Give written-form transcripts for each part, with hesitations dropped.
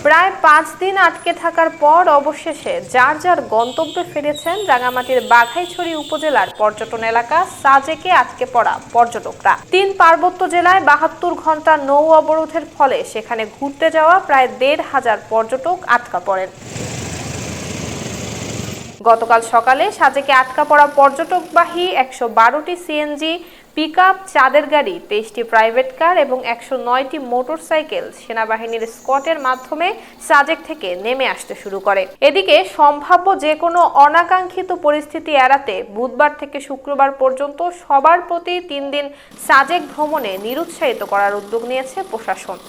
প্রায় 5 দিন আটকে থাকার পর অবশেষে যার যার গন্তব্যে ফিরেছেন রাঙামাটির বাঘাইছড়ি উপজেলার পর্যটন এলাকা সাজেকে আটকে পড়া পর্যটকরা। 3 পার্বত্য জেলায় 72 ঘন্টা নৌ অবরোধের ফলে সেখানে ঘুরতে যাওয়া প্রায় 1,500 পর্যটক আটকা পড়েন। গতকাল সকালে সাজেকে আটকা পড়া পর্যটকবাহী 112টি সিএনজি পিকআপ, চাঁদের গাড়ি, 23টি প্রাইভেট কার এবং 109টি মোটরসাইকেল সেনাবাহিনীর স্কটের মাধ্যমে সাজেক থেকে নেমে আসতে শুরু করে। এদিকে সম্ভাব্য যে কোনো অনাকাঙ্ক্ষিত পরিস্থিতি এড়াতে বুধবার থেকে শুক্রবার পর্যন্ত সবার প্রতি 3 দিন সাজেক ভ্রমণে নিরুৎসাহিত করার উদ্যোগ নিয়েছে প্রশাসন।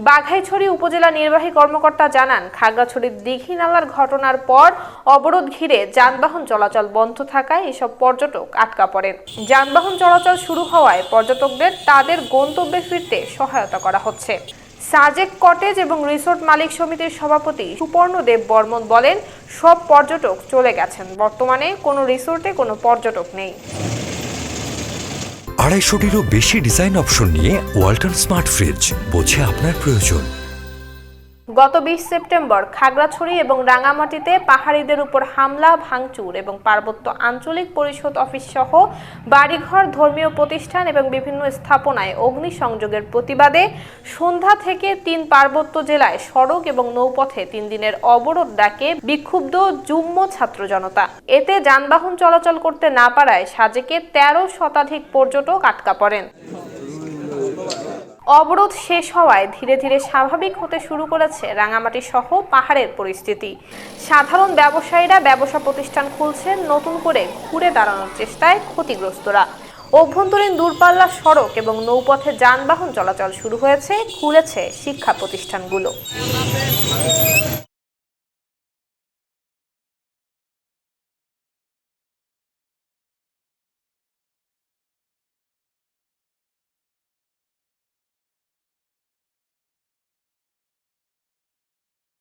বাঘাইছড়ি উপজেলা নির্বাহী কর্মকর্তা জানান, খাগড়াছড়ির দিঘি নালার ঘটনার পর অবরোধ ঘিরে যানবাহন চলাচল বন্ধ থাকায় এসব পর্যটক আটকা পড়েন। যানবাহন চলাচল শুরু হওয়ায় পর্যটকদের তাদের গন্তব্যে ফিরতে সহায়তা করা হচ্ছে। সাজেক কটেজ এবং রিসোর্ট মালিক সমিতির সভাপতি সুপর্ণদেব বর্মন বলেন, সব পর্যটক চলে গেছেন। বর্তমানে কোনো রিসোর্টে কোনো পর্যটক নেই। 250টিরও বেশি ডিজাইন অপশন নিয়ে ওয়ালটন স্মার্ট ফ্রিজ, বোঝে আপনার প্রয়োজন। গত 20 সেপ্টেম্বর খাগড়াছড়ি এবং রাঙামাটিতে পাহাড়িদের উপর হামলা, ভাঙচুর এবং পার্বত্য আঞ্চলিক পরিষদ অফিস সহ বাড়িঘর, ধর্মীয় প্রতিষ্ঠান এবং বিভিন্ন স্থাপনায় অগ্নিসংযোগের প্রতিবাদে সন্ধ্যা থেকে 3 পার্বত্য জেলায় সড়ক এবং নৌপথে 3 দিনের অবরোধ ডাকে বিক্ষুব্ধ যুগ্ম ছাত্র জনতা। এতে যানবাহন চলাচল করতে না পারায় সাজেকে 13 শতাধিক পর্যটক আটকা পড়েন। অবরোধ শেষ হওয়ায় ধীরে ধীরে স্বাভাবিক হতে শুরু করেছে রাঙামাটি সহ পাহাড়ের পরিস্থিতি। সাধারণ ব্যবসায়ীরা ব্যবসা প্রতিষ্ঠান খুলছেন, নতুন করে ঘুরে দাঁড়ানোর চেষ্টায় ক্ষতিগ্রস্তরা। অভ্যন্তরীণ দূরপাল্লার সড়ক এবং নৌপথে যানবাহন চলাচল শুরু হয়েছে, খুলেছে শিক্ষা প্রতিষ্ঠানগুলো।